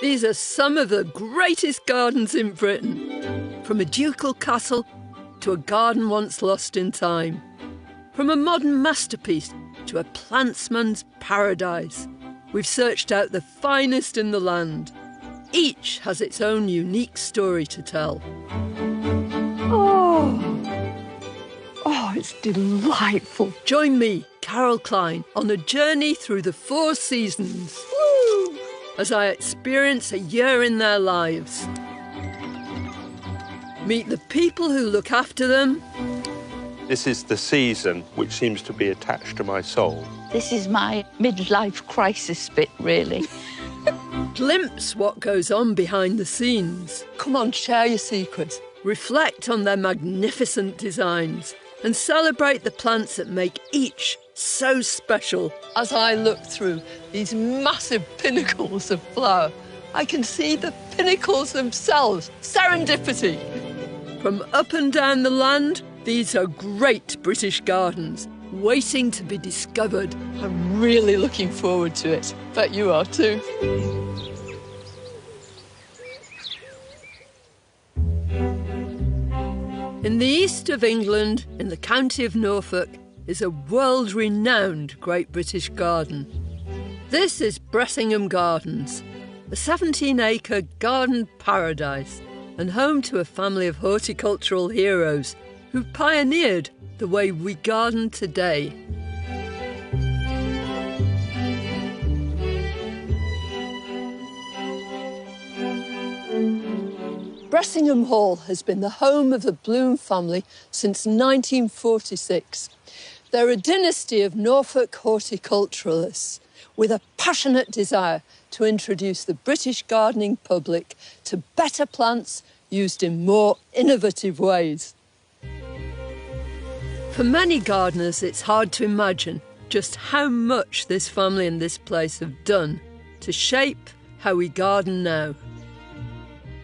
These are some of the greatest gardens in Britain, from a ducal castle to a garden once lost in time, from a modern masterpiece to a plantsman's paradise. We've searched out the finest in the land. Each has its own unique story to tell. Oh, it's delightful. Join me, Carol Klein, on a journey through the 4 seasons. Woo! As I experience a year in their lives. Meet the people who look after them. This is the season which seems to be attached to my soul. This is my midlife crisis bit, really. Glimpse what goes on behind the scenes. Come on, share your secrets. Reflect on their magnificent designs and celebrate the plants that make each so special. As I look through these massive pinnacles of flower, I can see the pinnacles themselves. Serendipity. From up and down the land, these are great British gardens, waiting to be discovered. I'm really looking forward to it. Bet you are too. In the east of England, in the county of Norfolk, is a world-renowned Great British Garden. This is Bressingham Gardens, a 17-acre garden paradise and home to a family of horticultural heroes who pioneered the way we garden today. Bressingham Hall has been the home of the Bloom family since 1946. They're a dynasty of Norfolk horticulturalists with a passionate desire to introduce the British gardening public to better plants used in more innovative ways. For many gardeners, it's hard to imagine just how much this family and this place have done to shape how we garden now.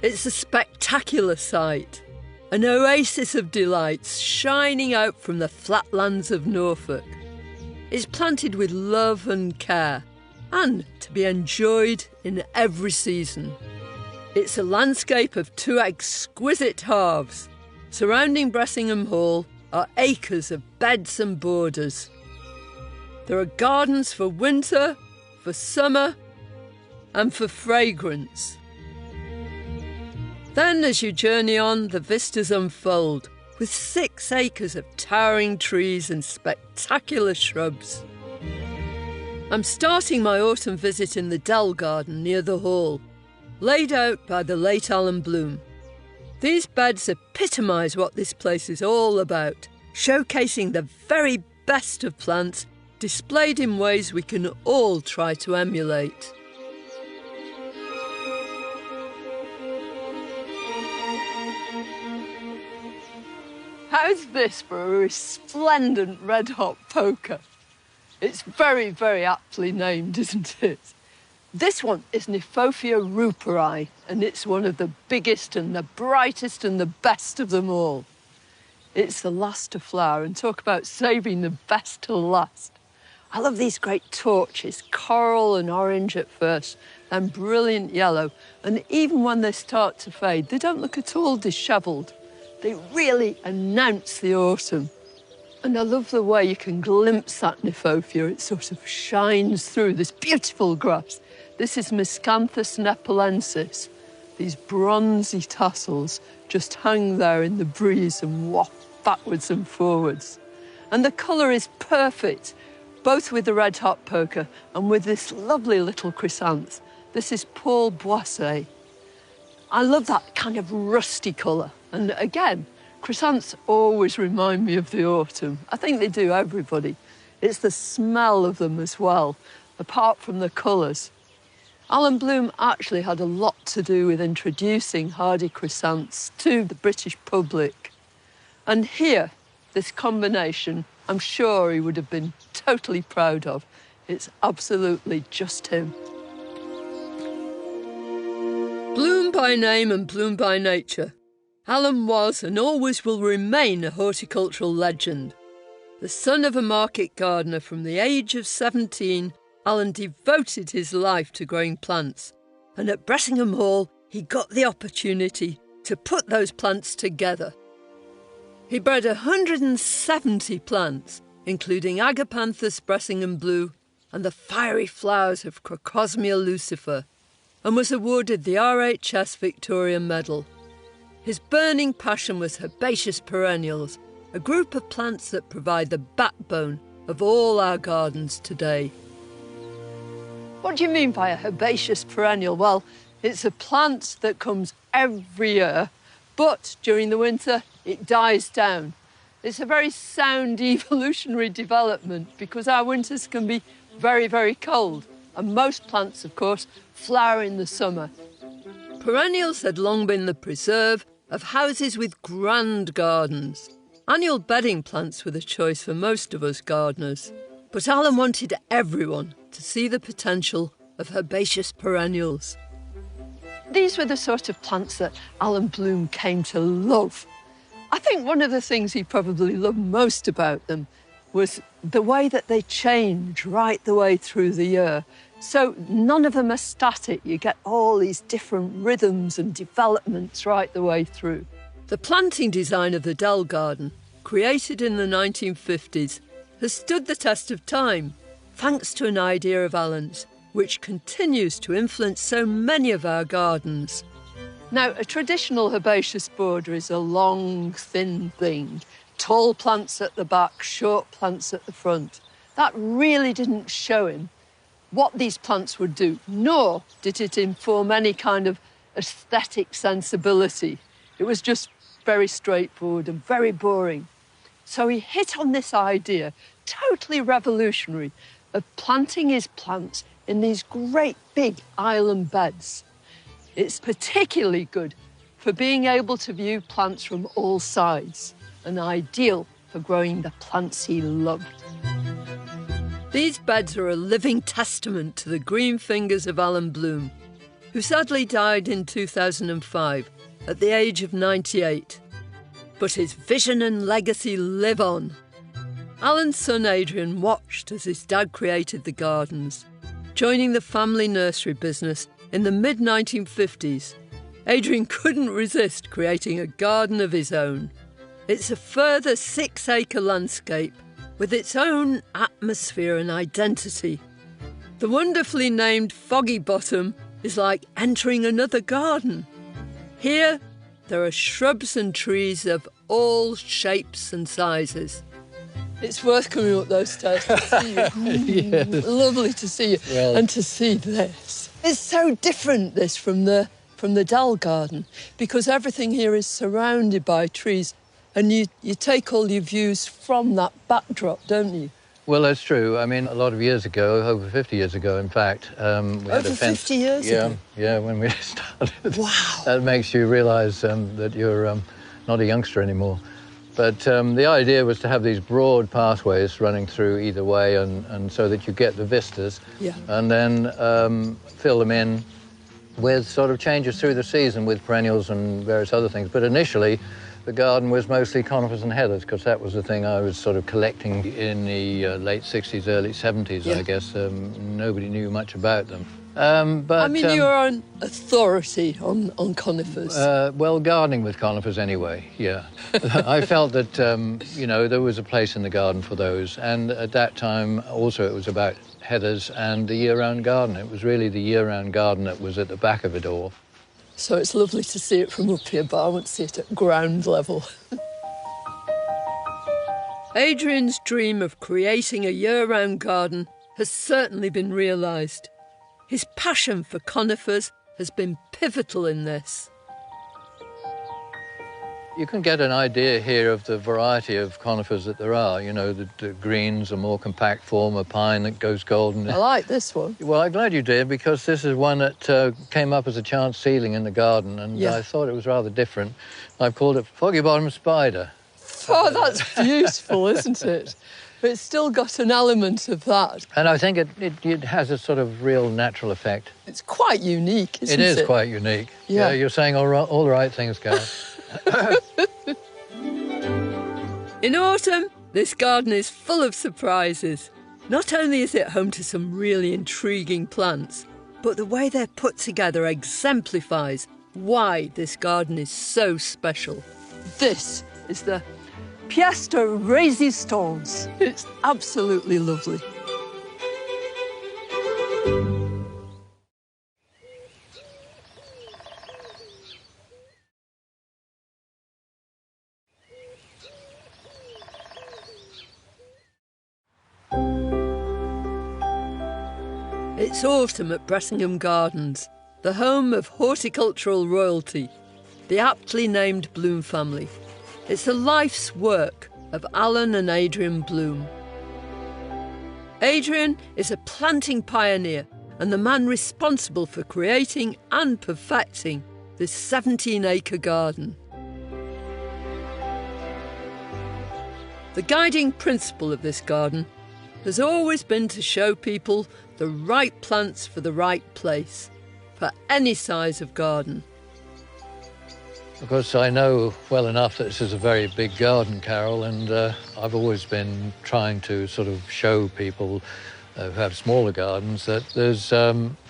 It's a spectacular sight, an oasis of delights shining out from the flatlands of Norfolk. It's planted with love and care, and to be enjoyed in every season. It's a landscape of 2 exquisite halves. Surrounding Bressingham Hall are acres of beds and borders. There are gardens for winter, for summer, and for fragrance. Then, as you journey on, the vistas unfold, with 6 acres of towering trees and spectacular shrubs. I'm starting my autumn visit in the Dell Garden near the Hall, laid out by the late Alan Bloom. These beds epitomise what this place is all about, showcasing the very best of plants, displayed in ways we can all try to emulate. How's this for a resplendent red-hot poker? It's very, very aptly named, isn't it? This one is Nefophia ruperi, and it's one of the biggest and the brightest and the best of them all. It's the last to flower, and talk about saving the best till last. I love these great torches, coral and orange at first, then brilliant yellow, and even when they start to fade, they don't look at all dishevelled. They really announce the autumn. And I love the way you can glimpse that Nefophia. It sort of shines through this beautiful grass. This is Miscanthus nepalensis. These bronzy tassels just hang there in the breeze and waft backwards and forwards. And the colour is perfect, both with the red-hot poker and with this lovely little chrysanth. This is Paul Boisset. I love that kind of rusty colour. And again, chrysanths always remind me of the autumn. I think they do, everybody. It's the smell of them as well, apart from the colours. Alan Bloom actually had a lot to do with introducing hardy chrysanths to the British public. And here, this combination, I'm sure he would have been totally proud of. It's absolutely just him. Bloom by name and Bloom by nature, Alan was and always will remain a horticultural legend. The son of a market gardener from the age of 17, Alan devoted his life to growing plants and at Bressingham Hall he got the opportunity to put those plants together. He bred 170 plants, including Agapanthus Bressingham Blue and the fiery flowers of Crocosmia lucifer, and was awarded the RHS Victoria Medal. His burning passion was herbaceous perennials, a group of plants that provide the backbone of all our gardens today. What do you mean by a herbaceous perennial? Well, it's a plant that comes every year, but during the winter it dies down. It's a very sound evolutionary development because our winters can be very, very cold, and most plants, of course, flower in the summer. Perennials had long been the preserve of houses with grand gardens. Annual bedding plants were the choice for most of us gardeners. But Alan wanted everyone to see the potential of herbaceous perennials. These were the sort of plants that Alan Bloom came to love. I think one of the things he probably loved most about them was the way that they change right the way through the year. So none of them are static. You get all these different rhythms and developments right the way through. The planting design of the Dell Garden, created in the 1950s, has stood the test of time, thanks to an idea of Alan's, which continues to influence so many of our gardens. Now, a traditional herbaceous border is a long, thin thing. Tall plants at the back, short plants at the front. That really didn't show him what these plants would do, nor did it inform any kind of aesthetic sensibility. It was just very straightforward and very boring. So he hit on this idea, totally revolutionary, of planting his plants in these great big island beds. It's particularly good for being able to view plants from all sides, and ideal for growing the plants he loved. These beds are a living testament to the green fingers of Alan Bloom, who sadly died in 2005 at the age of 98. But his vision and legacy live on. Alan's son Adrian watched as his dad created the gardens, joining the family nursery business in the mid-1950s. Adrian couldn't resist creating a garden of his own. It's a further 6-acre landscape with its own atmosphere and identity. The wonderfully named Foggy Bottom is like entering another garden. Here, there are shrubs and trees of all shapes and sizes. It's worth coming up those stairs to see you. Yes. Lovely to see you. Well, and to see this. It's so different, this, from the Dell Garden, because everything here is surrounded by trees, and you take all your views from that backdrop, don't you? well, that's true. I mean, a lot of years ago, over 50 years ago, in fact, we had a fence. 50 years ago? Yeah, when we started. Wow. That makes you realise that you're not a youngster anymore. But the idea was to have these broad pathways running through either way, and so that you get the vistas, Yeah. and then fill them in with sort of changes through the season with perennials and various other things. But initially, the garden was mostly conifers and heathers, because that was the thing I was sort of collecting in the late 60s, early 70s, Yeah. I guess. Nobody knew much about them. But I mean, you're an authority on conifers. well, gardening with conifers anyway, yeah. I felt that, you know, there was a place in the garden for those. And at that time, also, it was about heathers and the year-round garden. It was really the year-round garden that was at the back of it all. So it's lovely to see it from up here, but I want to see it at ground level. Adrian's dream of creating a year-round garden has certainly been realised. His passion for conifers has been pivotal in this. You can get an idea here of the variety of conifers that there are. You know, the greens, a more compact form, a pine that goes golden. I like this one. Well, I'm glad you did, because this is one that came up as a chance seedling in the garden, and Yeah. I thought it was rather different. I've called it Foggy Bottom Spider. Oh, that's beautiful, isn't it? But it's still got an element of that. And I think it has a sort of real natural effect. It's quite unique, isn't it? It is quite unique. Yeah. You're saying all the right things, Gareth. In autumn, this garden is full of surprises. Not only is it home to some really intriguing plants, but the way they're put together exemplifies why this garden is so special. This is the pièce de résistance. It's absolutely lovely. It's autumn at Bressingham Gardens, the home of horticultural royalty, the aptly named Bloom family. It's the life's work of Alan and Adrian Bloom. Adrian is a planting pioneer and the man responsible for creating and perfecting this 17-acre garden. The guiding principle of this garden has always been to show people the right plants for the right place, for any size of garden. Of course, I know well enough that this is a very big garden, Carol, and I've always been trying to sort of show people who have smaller gardens that there's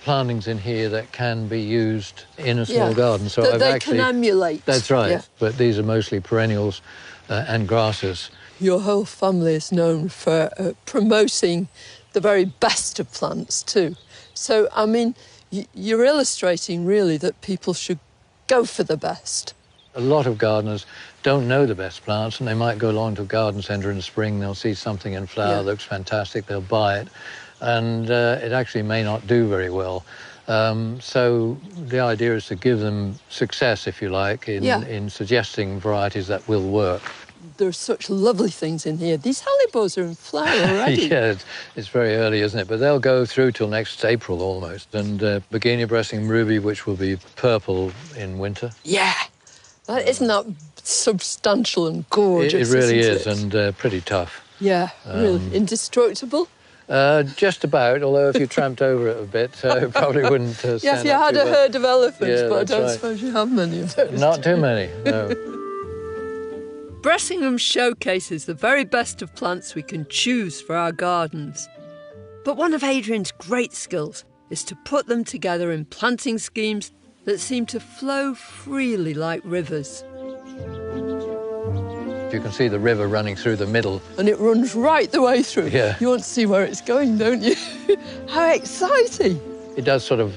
plantings in here that can be used in a small garden. So that they can emulate. That's right, yeah. But these are mostly perennials and grasses. Your whole family is known for promoting the very best of plants too. So, I mean, you're illustrating really that people should go for the best. A lot of gardeners don't know the best plants, and they might go along to a garden centre in the spring, they'll see something in flower, looks fantastic, they'll buy it, and it actually may not do very well. So the idea is to give them success, if you like, in suggesting varieties that will work. There's such lovely things in here. These hellebores are in flower already. Yeah, it's very early, isn't it? But they'll go through till next April almost. And Begonia Bressingham Ruby, which will be purple in winter. Yeah, isn't that substantial and gorgeous? It really is, it? and pretty tough. Yeah, really. Indestructible? Just about, although if you tramped over it a bit, it probably wouldn't stand Yeah, if you had a herd of elephants, Yeah, but I don't right. suppose you have many of those. Not too many, no. Bressingham showcases the very best of plants we can choose for our gardens. But one of Adrian's great skills is to put them together in planting schemes that seem to flow freely like rivers. You can see the river running through the middle. And it runs right the way through. Yeah. You want to see where it's going, don't you? How exciting! It does sort of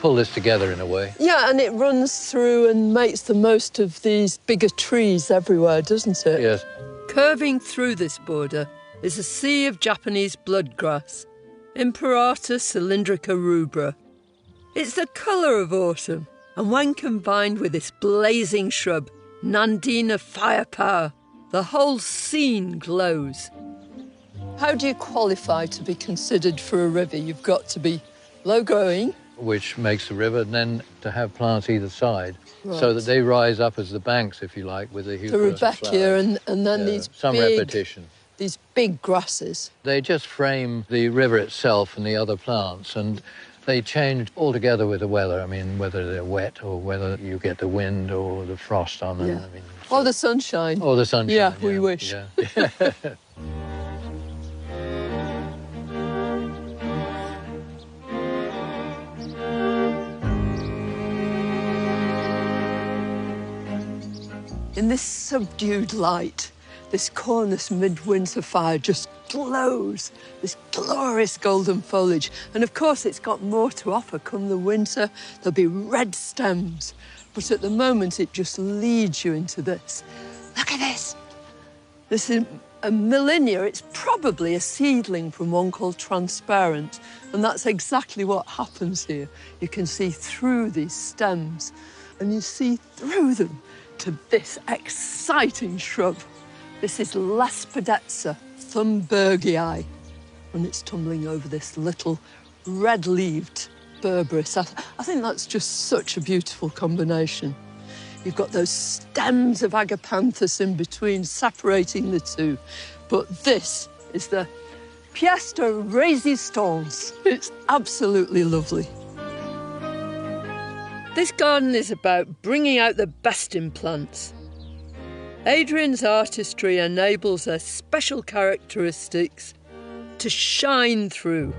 pull this together in a way. Yeah, and it runs through and makes the most of these bigger trees everywhere, doesn't it? Yes. Curving through this border is a sea of Japanese bloodgrass, Imperator cylindrica rubra. It's the colour of autumn, and when combined with this blazing shrub, Nandina firepower, the whole scene glows. How do you qualify to be considered for a river? You've got to be low-growing, which makes the river, and then to have plants either side, so that they rise up as the banks, if you like, with the the Rudbeckia and then these some big, repetition. These big grasses. They just frame the river itself and the other plants, and they change altogether with the weather. I mean, whether they're wet or whether you get the wind or the frost on them. Yeah. I mean, Or the sunshine. or the sunshine. Yeah, we wish. Yeah. In this subdued light, this cornice midwinter fire just glows, this glorious golden foliage. And of course, it's got more to offer. Come the winter, there'll be red stems. But at the moment, it just leads you into this. Look at this. This is a millennia. It's probably a seedling from one called transparent. And that's exactly what happens here. You can see through these stems, and you see through them to this exciting shrub. This is Lespedeza thunbergii, and it's tumbling over this little red-leaved berberis. I think that's just such a beautiful combination. You've got those stems of agapanthus in between, separating the two. But this is the pièce de résistance. It's absolutely lovely. This garden is about bringing out the best in plants. Adrian's artistry enables their special characteristics to shine through.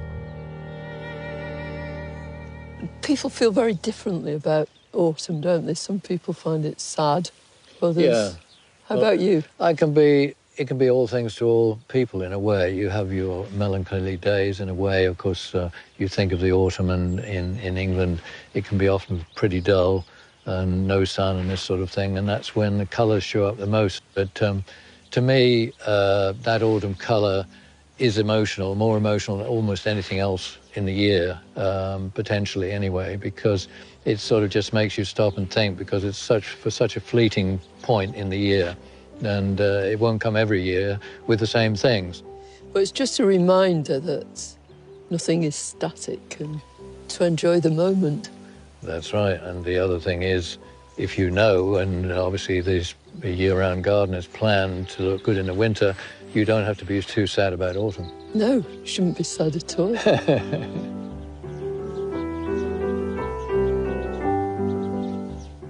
People feel very differently about autumn, don't they? Some people find it sad, others... Yeah. How about you? It can be all things to all people in a way. You have your melancholy days in a way. Of course, you think of the autumn, and in England it can be often pretty dull and no sun and this sort of thing, and that's when the colours show up the most. But to me, that autumn colour is emotional, more emotional than almost anything else in the year, potentially anyway, because it sort of just makes you stop and think, because it's such a fleeting point in the year. And it won't come every year with the same things. But it's just a reminder that nothing is static and to enjoy the moment. That's right. And the other thing is, if you know, and obviously this year-round garden is planned to look good in the winter, you don't have to be too sad about autumn. No, you shouldn't be sad at all.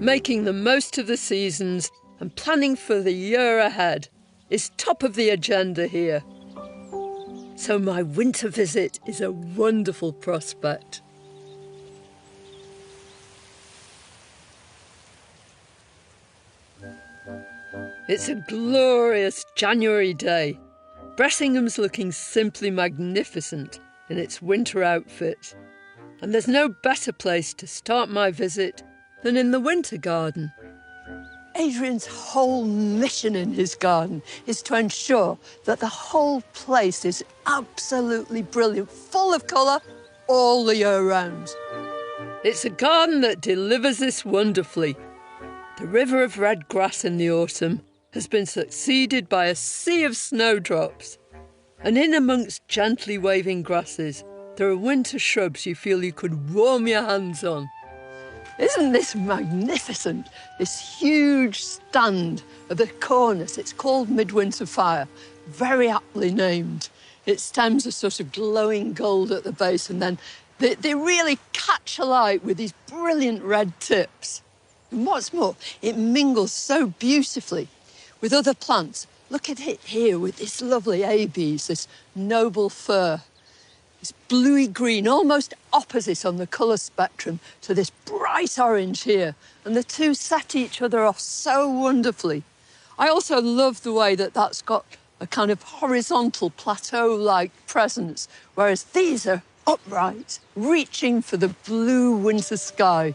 Making the most of the seasons and planning for the year ahead is top of the agenda here. So my winter visit is a wonderful prospect. It's a glorious January day. Bressingham's looking simply magnificent in its winter outfit. And there's no better place to start my visit than in the winter garden. Adrian's whole mission in his garden is to ensure that the whole place is absolutely brilliant, full of colour all the year round. It's a garden that delivers this wonderfully. The river of red grass in the autumn has been succeeded by a sea of snowdrops. And in amongst gently waving grasses, there are winter shrubs you feel you could warm your hands on. Isn't this magnificent? This huge stand at the cornice. It's called Midwinter Fire, very aptly named. Its stems are sort of glowing gold at the base, and then they really catch alight with these brilliant red tips. And what's more, it mingles so beautifully with other plants. Look at it here with this lovely abies, this noble fir. It's bluey green, almost opposite on the colour spectrum to this bright orange here. And the two set each other off so wonderfully. I also love the way that that's got a kind of horizontal plateau-like presence, whereas these are upright, reaching for the blue winter sky.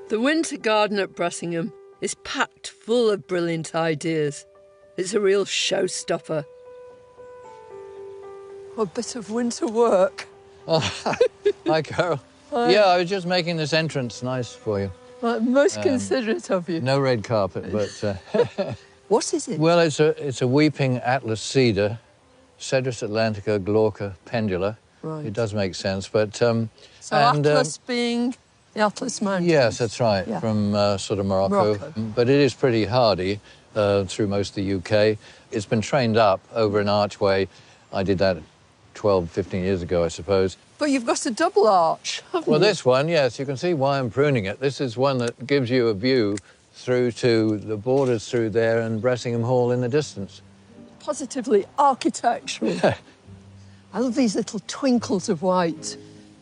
The winter garden at Bressingham is packed full of brilliant ideas. It's a real showstopper. A bit of winter work. Oh, hi, Carol. Hi. Yeah, I was just making this entrance nice for you. Well, most considerate of you. No red carpet, but... What is it? Well, it's a weeping atlas cedar, Cedrus atlantica glauca pendula. Right. It does make sense, but... so Atlas being the Atlas Mountains? Yes, that's right, yeah. From sort of Morocco. But it is pretty hardy through most of the UK. It's been trained up over an archway. I did that 12, 15 years ago, I suppose. But you've got a double arch, haven't you? Well, this one, yes, you can see why I'm pruning it. This is one that gives you a view through to the borders through there and Bressingham Hall in the distance. Positively architectural. I love these little twinkles of white.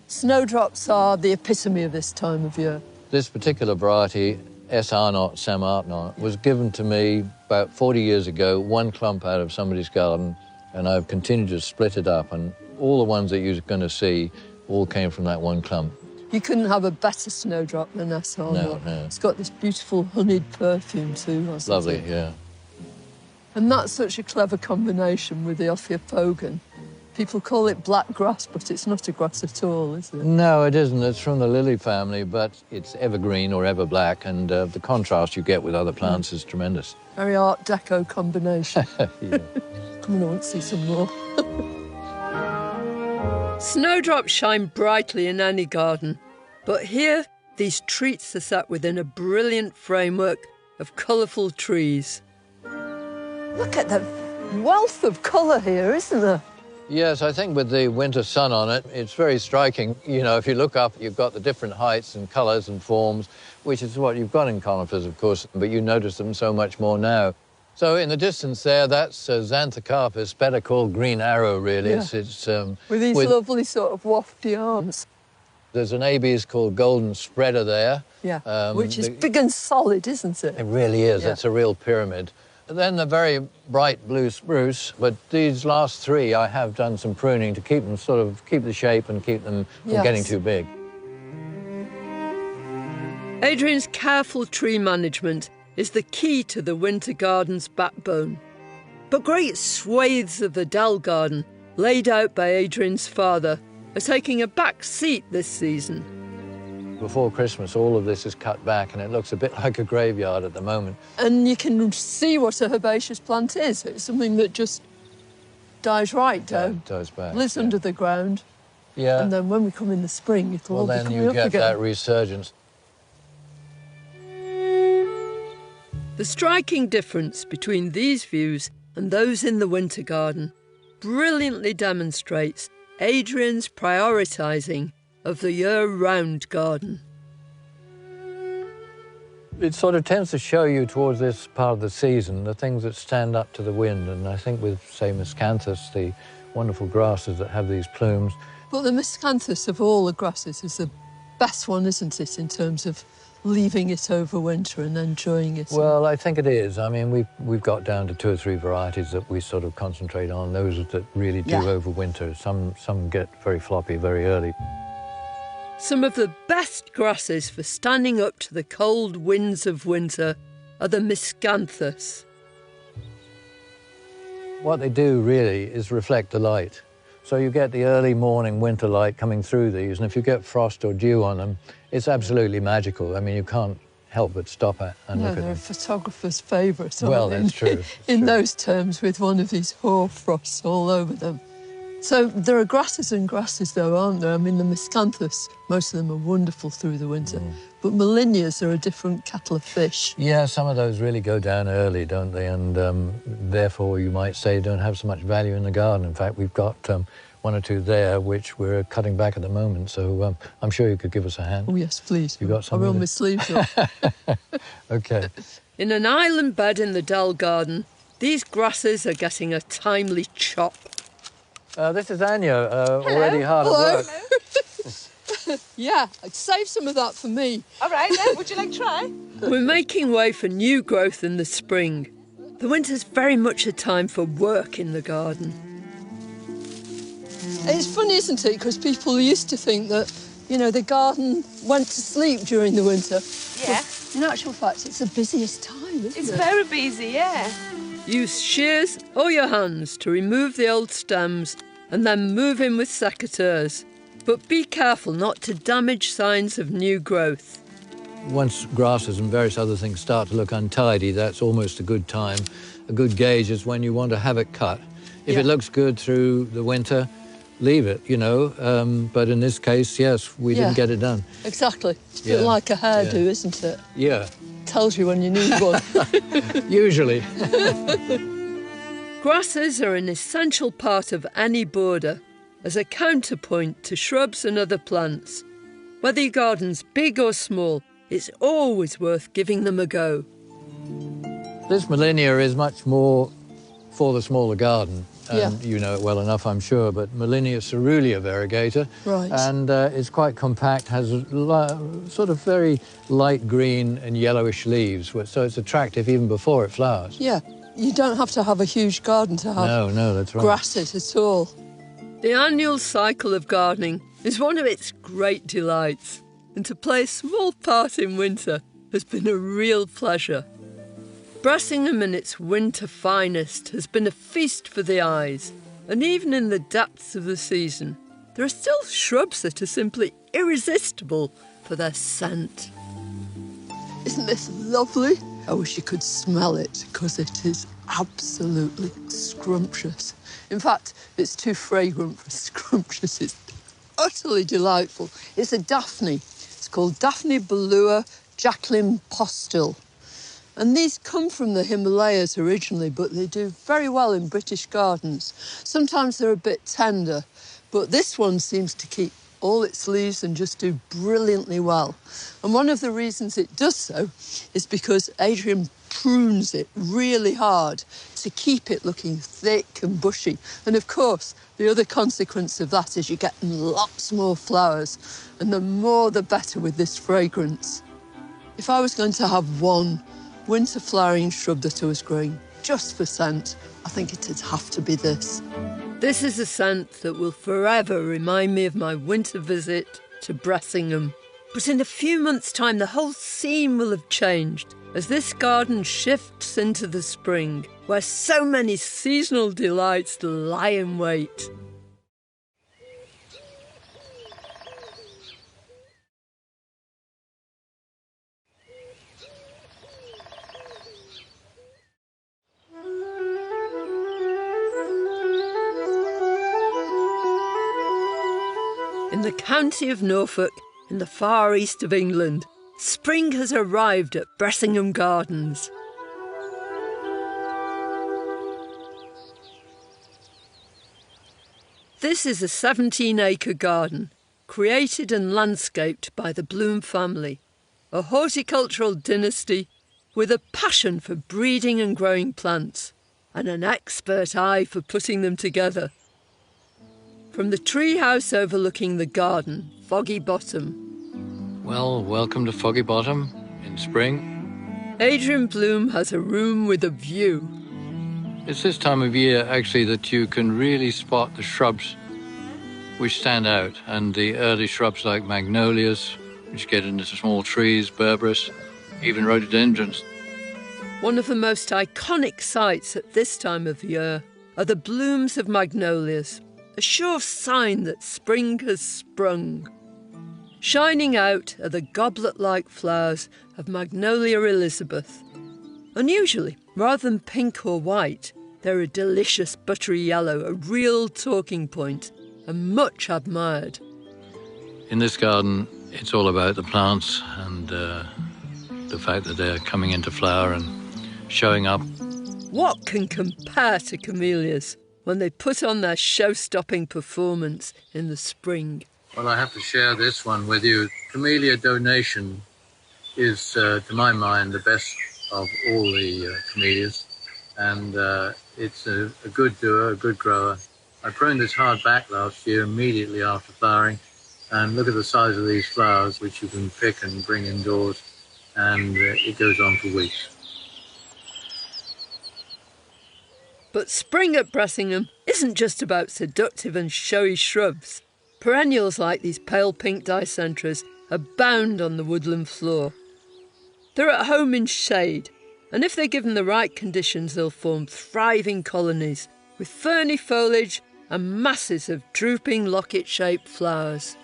Snowdrops are the epitome of this time of year. This particular variety, S. Arnott, Sam Arnott, was given to me about 40 years ago, one clump out of somebody's garden, and I've continued to split it up, and all the ones that you're going to see all came from that one clump. You couldn't have a better snowdrop than S. Arnott. No. It's got this beautiful honeyed perfume too, hasn't it? Lovely, yeah. And that's such a clever combination with the Ophiopogon. People call it black grass, but it's not a grass at all, is it? No, it isn't. It's from the lily family, but it's evergreen or ever black, and the contrast you get with other plants is tremendous. Very Art Deco combination. Yeah. Come on, I want to see some more. Snowdrops shine brightly in any garden, but here, these treats are set within a brilliant framework of colourful trees. Look at the wealth of colour here, isn't there? Yes, I think with the winter sun on it, it's very striking. You know, if you look up, you've got the different heights and colours and forms, which is what you've got in conifers, of course, but you notice them so much more now. So in the distance there, that's Xanthocarpus, better called green arrow, really. Yeah. It's with these lovely sort of wafty arms. There's an abies called golden spreader there. Yeah, which is big and solid, isn't it? It really is. Yeah. It's a real pyramid. And then the very bright blue spruce, but these last three I have done some pruning to keep them keep the shape and keep them from getting too big. Adrian's careful tree management is the key to the winter garden's backbone. But great swathes of the dell garden, laid out by Adrian's father, are taking a back seat this season. Before Christmas, all of this is cut back, and it looks a bit like a graveyard at the moment. And you can see what a herbaceous plant is. It's something that just dies right down, Dies back. lives under the ground. Yeah. And then when we come in the spring, it'll all be then coming you up get again. that resurgence. The striking difference between these views and those in the winter garden brilliantly demonstrates Adrian's prioritising of the year-round garden. It sort of tends to show you towards this part of the season the things that stand up to the wind, and I think with, say, miscanthus, the wonderful grasses that have these plumes. But the miscanthus of all the grasses is the best one, isn't it, in terms of leaving it over winter and enjoying it? Well, I think it is. I mean, we've got down to 2 or 3 varieties that we sort of concentrate on, those that really do overwinter. Some get very floppy very early. Some of the best grasses for standing up to the cold winds of winter are the miscanthus. What they do really is reflect the light. So you get the early morning winter light coming through these, and if you get frost or dew on them, it's absolutely magical. I mean, you can't help but stop and look at them. They're a photographer's favourite. Well, that's true. In those terms, with one of these hoar frosts all over them. So there are grasses and grasses, though, aren't there? I mean, the miscanthus, most of them are wonderful through the winter. But Molinias are a different kettle of fish. Yeah, some of those really go down early, don't they? And therefore, you might say, don't have so much value in the garden. In fact, we've got 1 or 2 there, which we're cutting back at the moment. So I'm sure you could give us a hand. Oh, yes, please. You got some? I roll my sleeves up. OK. In an island bed in the Dell garden, these grasses are getting a timely chop. This is Anya, already hard at work. Yeah, I'd save some of that for me. All right, then. Would you like to try? We're making way for new growth in the spring. The winter's very much a time for work in the garden. It's funny, isn't it? Because people used to think that, you know, the garden went to sleep during the winter. Yeah. But in actual fact, it's the busiest time, isn't it? It's very busy, yeah. Use shears or your hands to remove the old stems and then move in with secateurs. But be careful not to damage signs of new growth. Once grasses and various other things start to look untidy, that's almost a good time. A good gauge is when you want to have it cut. If it looks good through the winter, leave it, you know. But in this case, yes, we didn't get it done. Exactly. It's a bit like a hairdo, isn't it? Yeah. Tells you when you need one. Usually. Grasses are an essential part of any border as a counterpoint to shrubs and other plants. Whether your garden's big or small, it's always worth giving them a go. This Molinia is much more for the smaller garden. And you know it well enough, I'm sure, but Molinia cerulean variegator. Right. And it's quite compact, has sort of very light green and yellowish leaves, so it's attractive even before it flowers. Yeah, you don't have to have a huge garden to have No, that's right. grasses at all. The annual cycle of gardening is one of its great delights, and to play a small part in winter has been a real pleasure. Bressingham in its winter finest has been a feast for the eyes, and even in the depths of the season, there are still shrubs that are simply irresistible for their scent. Isn't this lovely? I wish you could smell it, because it is absolutely scrumptious. In fact, it's too fragrant for scrumptious. It's utterly delightful. It's a Daphne. It's called Daphne Bellua Jacqueline Postil. And these come from the Himalayas originally, but they do very well in British gardens. Sometimes they're a bit tender, but this one seems to keep all its leaves and just do brilliantly well. And one of the reasons it does so is because Adrian prunes it really hard to keep it looking thick and bushy. And of course, the other consequence of that is you get lots more flowers, and the more the better with this fragrance. If I was going to have one winter flowering shrub that I was growing just for scent, I think it'd have to be this. This is a scent that will forever remind me of my winter visit to Bressingham. But in a few months' time, the whole scene will have changed as this garden shifts into the spring, where so many seasonal delights lie in wait. In the county of Norfolk, in the far east of England, spring has arrived at Bressingham Gardens. This is a 17-acre garden, created and landscaped by the Bloom family, a horticultural dynasty with a passion for breeding and growing plants, and an expert eye for putting them together. From the tree house overlooking the garden, Foggy Bottom. Well, welcome to Foggy Bottom in spring. Adrian Bloom has a room with a view. It's this time of year, actually, that you can really spot the shrubs which stand out, and the early shrubs like magnolias, which get into small trees, berberis, even rhododendrons. One of the most iconic sights at this time of year are the blooms of magnolias, a sure sign that spring has sprung. Shining out are the goblet-like flowers of Magnolia Elizabeth. Unusually, rather than pink or white, they're a delicious buttery yellow, a real talking point, and much admired. In this garden, it's all about the plants and the fact that they're coming into flower and showing up. What can compare to camellias when they put on their show-stopping performance in the spring? Well, I have to share this one with you. Camellia donation is, to my mind, the best of all the camellias. And it's a good doer, a good grower. I pruned this hard back last year immediately after flowering. And look at the size of these flowers, which you can pick and bring indoors. And it goes on for weeks. But spring at Bressingham isn't just about seductive and showy shrubs. Perennials like these pale pink dicentras abound on the woodland floor. They're at home in shade, and if they're given the right conditions, they'll form thriving colonies with ferny foliage and masses of drooping locket-shaped flowers.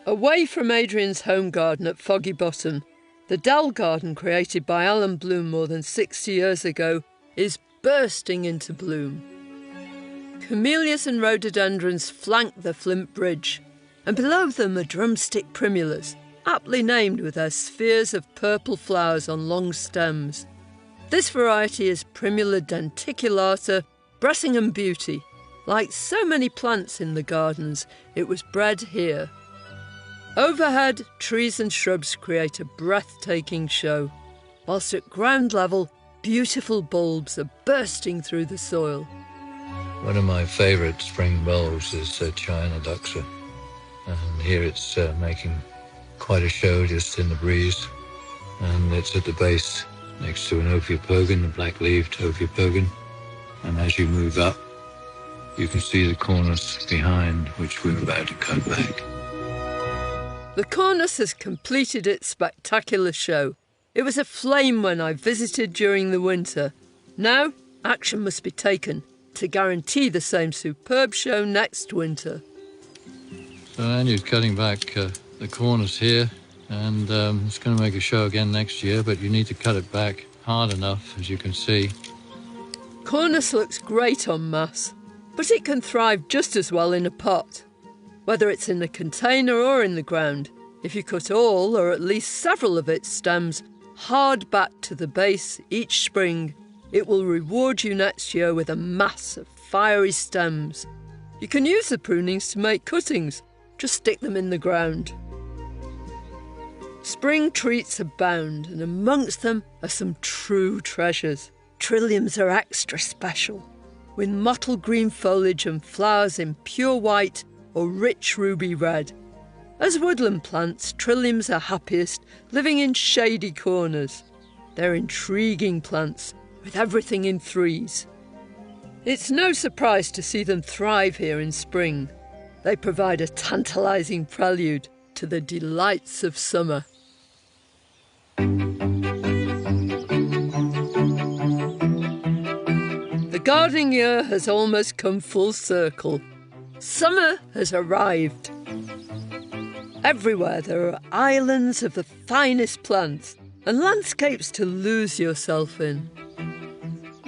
Away from Adrian's home garden at Foggy Bottom, the Dell garden created by Alan Bloom more than 60 years ago is bursting into bloom. Camellias and rhododendrons flank the Flint Bridge, and below them are drumstick primulas, aptly named with their spheres of purple flowers on long stems. This variety is Primula denticulata, Bressingham Beauty. Like so many plants in the gardens, it was bred here. Overhead, trees and shrubs create a breathtaking show, whilst at ground level, beautiful bulbs are bursting through the soil. One of my favourite spring bulbs is China Duxa, and here it's making quite a show just in the breeze, and it's at the base next to an ophiopogon, the black-leaved ophiopogon, and as you move up you can see the cornice behind, which we're about to cut back. The cornice has completed its spectacular show. It was aflame when I visited during the winter. Now, action must be taken to guarantee the same superb show next winter. So Andrew's cutting back the cornice here, and it's going to make a show again next year, but you need to cut it back hard enough, as you can see. Cornice looks great en masse, but it can thrive just as well in a pot. Whether it's in a container or in the ground, if you cut all or at least several of its stems hard back to the base each spring, it will reward you next year with a mass of fiery stems. You can use the prunings to make cuttings, just stick them in the ground. Spring treats abound, and amongst them are some true treasures. Trilliums are extra special, with mottled green foliage and flowers in pure white or rich ruby red. As woodland plants, trilliums are happiest living in shady corners. They're intriguing plants with everything in threes. It's no surprise to see them thrive here in spring. They provide a tantalising prelude to the delights of summer. The gardening year has almost come full circle. Summer has arrived. Everywhere there are islands of the finest plants and landscapes to lose yourself in.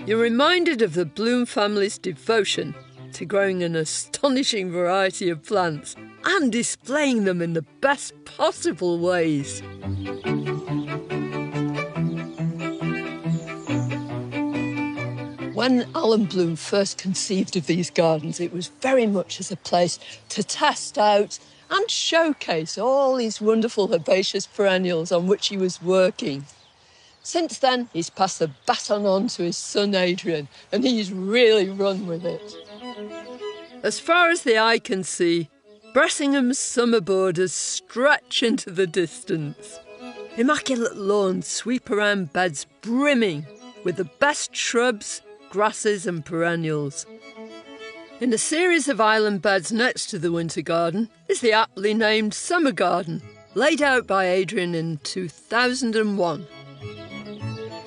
You're reminded of the Bloom family's devotion to growing an astonishing variety of plants and displaying them in the best possible ways. When Alan Bloom first conceived of these gardens, it was very much as a place to test out and showcase all these wonderful herbaceous perennials on which he was working. Since then, he's passed the baton on to his son Adrian, and he's really run with it. As far as the eye can see, Bressingham's summer borders stretch into the distance. Immaculate lawns sweep around beds brimming with the best shrubs, grasses and perennials. In a series of island beds next to the winter garden is the aptly named summer garden, laid out by Adrian in 2001.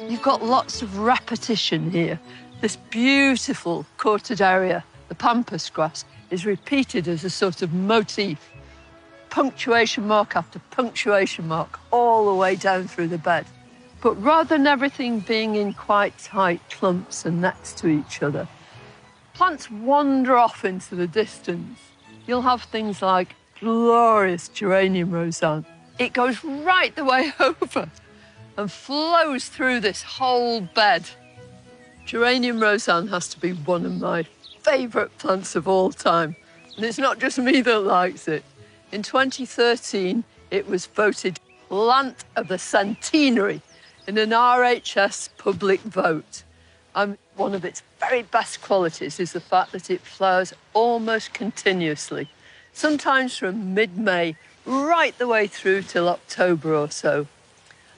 You've got lots of repetition here. This beautiful courted area, the pampas grass, is repeated as a sort of motif. Punctuation mark after punctuation mark all the way down through the bed. But rather than everything being in quite tight clumps and next to each other, plants wander off into the distance. You'll have things like glorious geranium roseanne. It goes right the way over and flows through this whole bed. Geranium roseanne has to be one of my favourite plants of all time. And it's not just me that likes it. In 2013, it was voted Plant of the Centenary in an RHS public vote. One of its very best qualities is the fact that it flowers almost continuously, sometimes from mid-May right the way through till October or so.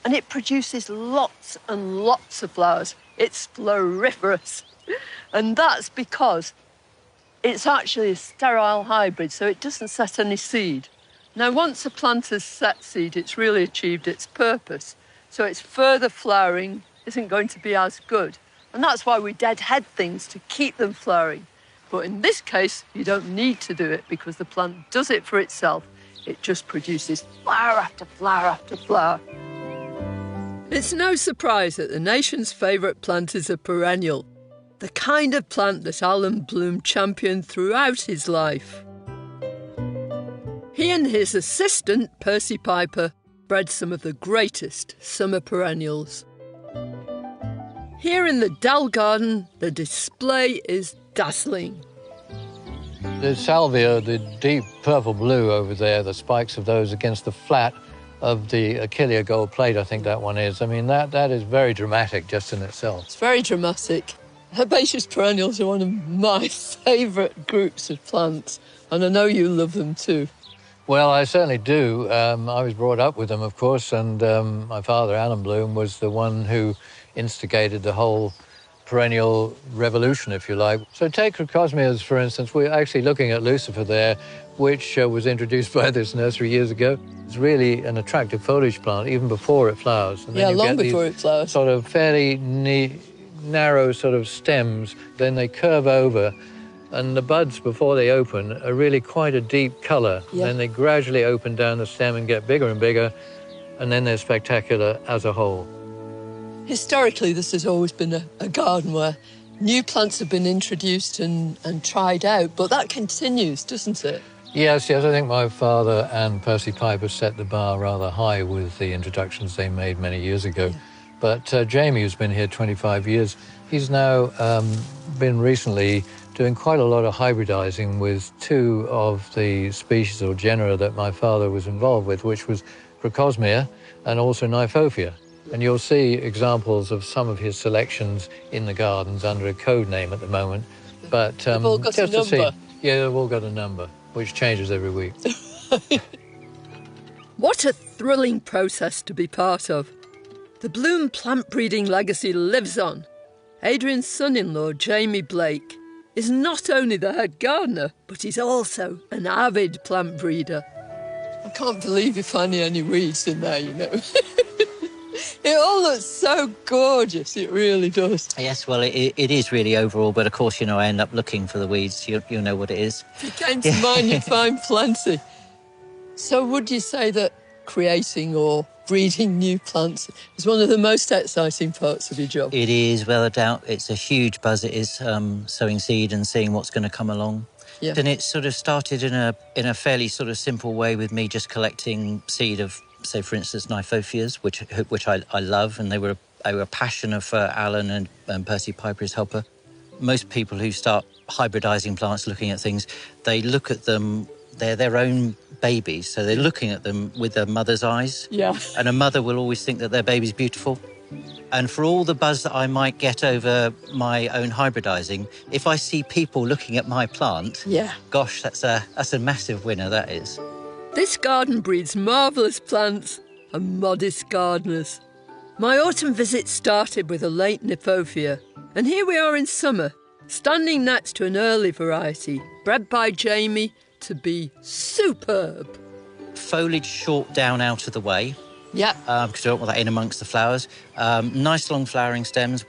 And it produces lots and lots of flowers. It's floriferous. And that's because it's actually a sterile hybrid, so it doesn't set any seed. Now, once a plant has set seed, it's really achieved its purpose. So its further flowering isn't going to be as good. And that's why we deadhead things to keep them flowering. But in this case, you don't need to do it because the plant does it for itself. It just produces flower after flower after flower. It's no surprise that the nation's favourite plant is a perennial, the kind of plant that Alan Bloom championed throughout his life. He and his assistant, Percy Piper, bred some of the greatest summer perennials. Here in the Dell Garden, the display is dazzling. The salvia, the deep purple blue over there, the spikes of those against the flat of the Achillea gold plate, I think that one is. I mean, that is very dramatic just in itself. It's very dramatic. Herbaceous perennials are one of my favourite groups of plants, and I know you love them too. Well, I certainly do. I was brought up with them, of course, and my father, Alan Bloom, was the one who instigated the whole perennial revolution, if you like. So take Crocosmias, for instance. We're actually looking at Lucifer there, which was introduced by this nursery years ago. It's really an attractive foliage plant, even before it flowers. And then you long get before these it flowers. Sort of fairly narrow sort of stems, then they curve over, and the buds, before they open, are really quite a deep colour. Yeah. Then they gradually open down the stem and get bigger and bigger, and then they're spectacular as a whole. Historically, this has always been a garden where new plants have been introduced and tried out, but that continues, doesn't it? Yes, I think my father and Percy Piper set the bar rather high with the introductions they made many years ago. Yeah. But Jamie, who's been here 25 years, he's now been recently doing quite a lot of hybridizing with two of the species or genera that my father was involved with, which was Crocosmia and also Kniphofia. And you'll see examples of some of his selections in the gardens under a code name at the moment. But They've all got a just to see, number. yeah, they've all got a number, which changes every week. What a thrilling process to be part of. The Bloom plant breeding legacy lives on. Adrian's son-in-law, Jamie Blake, is not only the head gardener, but he's also an avid plant breeder. I can't believe you're finding any weeds in there, you know. It all looks so gorgeous, it really does. Yes, well, it is really overall, but of course, you know, I end up looking for the weeds. You know what it is. If you came to mine, you'd find plenty. So would you say that creating or breeding new plants is one of the most exciting parts of your job? It is, without a doubt. It's a huge buzz. It is sowing seed and seeing what's going to come along. Yeah. And it sort of started in a fairly sort of simple way with me just collecting seed of, say, for instance, Kniphophias, which I love, and they were a passion of Alan and Percy Piper, his helper. Most people who start hybridizing plants, looking at things, they look at them, they're their own babies, so they're looking at them with their mother's eyes. Yeah. And a mother will always think that their baby's beautiful. And for all the buzz that I might get over my own hybridizing, if I see people looking at my plant, Yeah. gosh, that's a massive winner, that is. This garden breeds marvellous plants and modest gardeners. My autumn visit started with a late Kniphofia, and here we are in summer, standing next to an early variety, bred by Jamie to be superb. Foliage short down out of the way, Yeah. because I don't want that in amongst the flowers. Nice long flowering stems,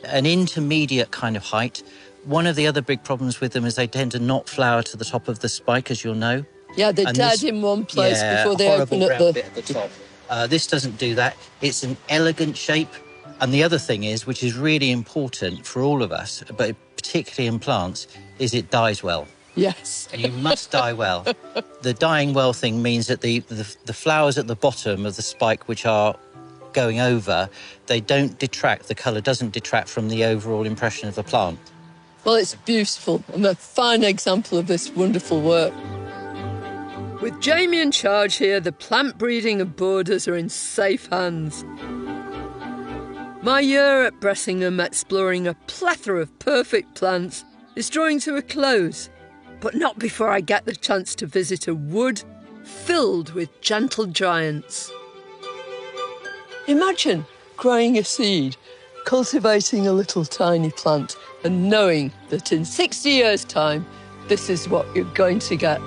an intermediate kind of height. One of the other big problems with them is they tend to not flower to the top of the spike, as you'll know. Yeah, they're And dead this- in one place Yeah, before they horrible open at brown the... bit at the top. This doesn't do that. It's an elegant shape. And the other thing is, which is really important for all of us, but particularly in plants, is it dies well. Yes. And you must die well. The dying well thing means that the flowers at the bottom of the spike, which are going over, they don't detract, the colour doesn't detract from the overall impression of the plant. Well, it's beautiful and a fine example of this wonderful work. With Jamie in charge here, the plant breeding and borders are in safe hands. My year at Bressingham exploring a plethora of perfect plants is drawing to a close, but not before I get the chance to visit a wood filled with gentle giants. Imagine growing a seed, cultivating a little tiny plant and knowing that in 60 years' time, this is what you're going to get.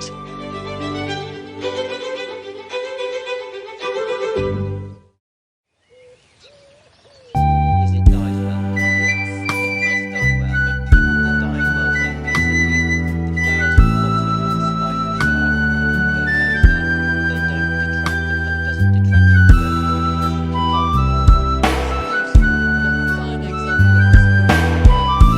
Is it dies well? Yes. It must die well. The dying well thing means that the flowers at the bottom of the spike, which are going over, they don't detract, the colour doesn't detract from the overall impression of the plant. Fine example of this.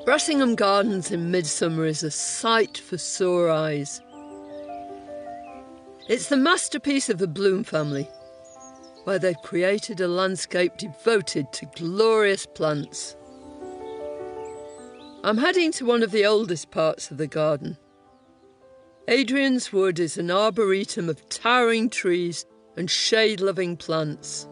Bressingham Gardens in midsummer is a sight for sore eyes. It's the masterpiece of the Bloom family, where they've created a landscape devoted to glorious plants. I'm heading to one of the oldest parts of the garden. Adrian's Wood is an arboretum of towering trees and shade-loving plants.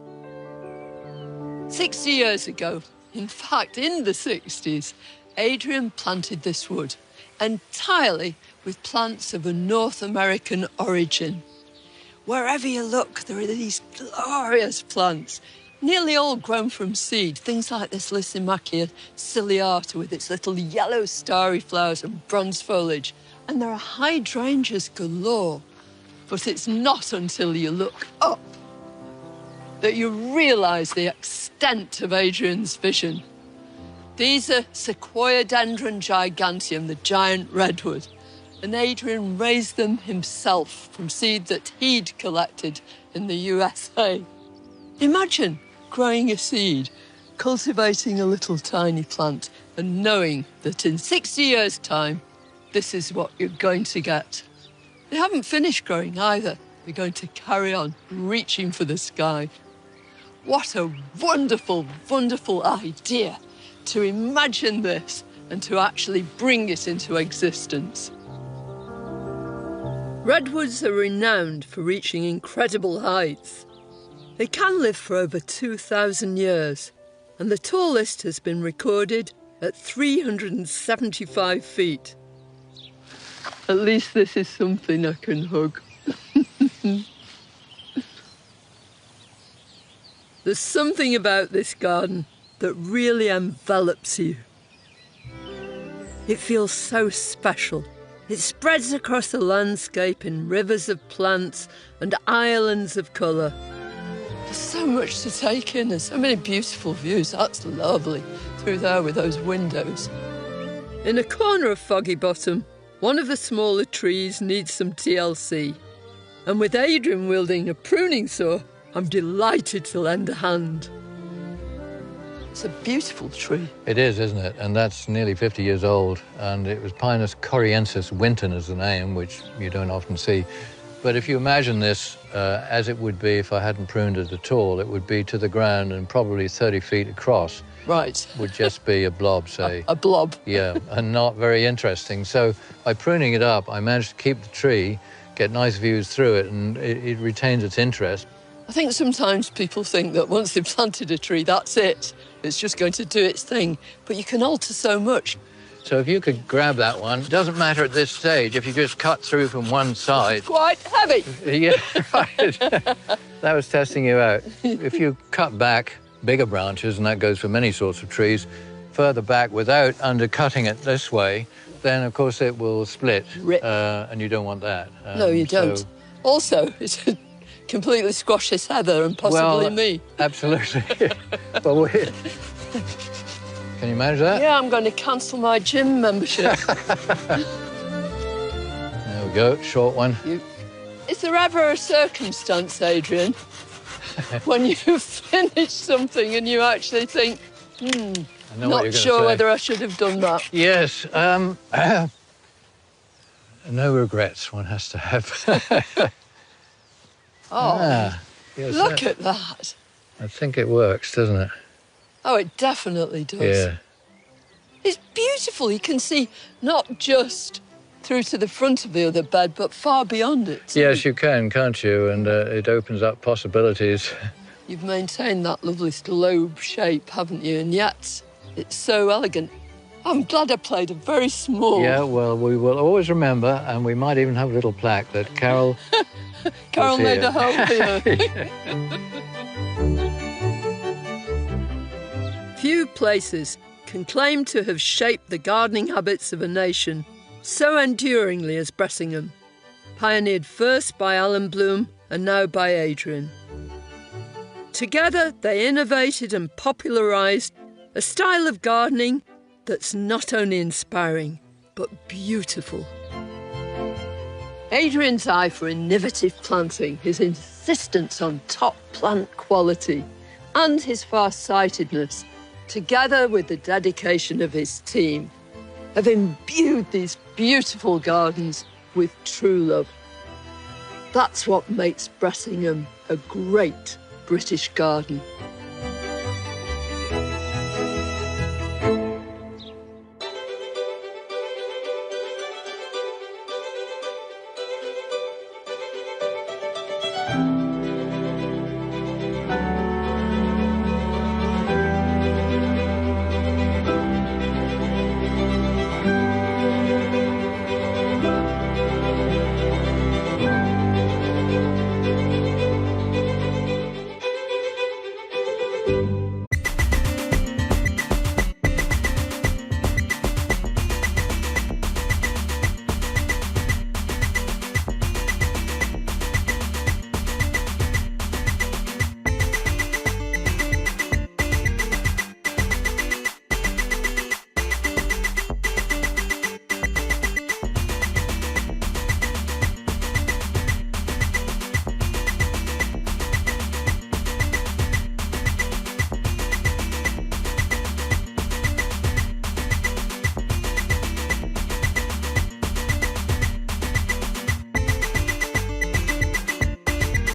60 years ago, in fact, in the 60s, Adrian planted this wood entirely with plants of a North American origin. Wherever you look, there are these glorious plants, nearly all grown from seed. Things like this Lysimachia ciliata with its little yellow starry flowers and bronze foliage. And there are hydrangeas galore. But it's not until you look up that you realise the extent of Adrian's vision. These are Sequoiadendron giganteum, the giant redwood, and Adrian raised them himself from seed that he'd collected in the USA. Imagine growing a seed, cultivating a little tiny plant, and knowing that in 60 years' time, this is what you're going to get. They haven't finished growing either. They're going to carry on reaching for the sky. What a wonderful, wonderful idea to imagine this and to actually bring it into existence. Redwoods are renowned for reaching incredible heights. They can live for over 2,000 years, and the tallest has been recorded at 375 feet. At least this is something I can hug. There's something about this garden that really envelops you. It feels so special. It spreads across the landscape in rivers of plants and islands of colour. There's so much to take in and so many beautiful views. That's lovely, through there with those windows. In a corner of Foggy Bottom, one of the smaller trees needs some TLC. And with Adrian wielding a pruning saw, I'm delighted to lend a hand. It's a beautiful tree. It is, isn't it? And that's nearly 50 years old. And it was Pinus coriensis Winton is the name, which you don't often see. But if you imagine this as it would be if I hadn't pruned it at all, it would be to the ground and probably 30 feet across. Right. Would just be a blob, say. A blob. Yeah, and not very interesting. So by pruning it up, I managed to keep the tree, get nice views through it, and it retains its interest. I think sometimes people think that once they've planted a tree, that's it. It's just going to do its thing. But you can alter so much. So if you could grab that one, it doesn't matter at this stage, if you just cut through from one side. Quite heavy. Yeah, right. That was testing you out. If you cut back bigger branches, and that goes for many sorts of trees, further back without undercutting it this way, then of course it will split. Rip. And you don't want that. No, you don't. So... Also, it's completely squashes Heather and possibly me. Absolutely. Well, can you manage that? Yeah, I'm going to cancel my gym membership. There we go, short one. Is there ever a circumstance, Adrian, when you finish something and you actually think, not sure whether I should have done that? Yes. No regrets one has to have. Yes, look at that. I think it works, doesn't it? Oh, it definitely does. Yeah. It's beautiful. You can see not just through to the front of the other bed, but far beyond it. Yes, you can, can't you? And it opens up possibilities. You've maintained that lovely globe shape, haven't you? And yet, it's so elegant. I'm glad I played a very small... Yeah, well, we will always remember, and we might even have a little plaque that Carol... Carol made a home here. Few places can claim to have shaped the gardening habits of a nation so enduringly as Bressingham, pioneered first by Alan Bloom and now by Adrian. Together, they innovated and popularised a style of gardening that's not only inspiring, but beautiful. Adrian's eye for innovative planting, his insistence on top plant quality, and his far-sightedness, together with the dedication of his team, have imbued these beautiful gardens with true love. That's what makes Bressingham a great British garden.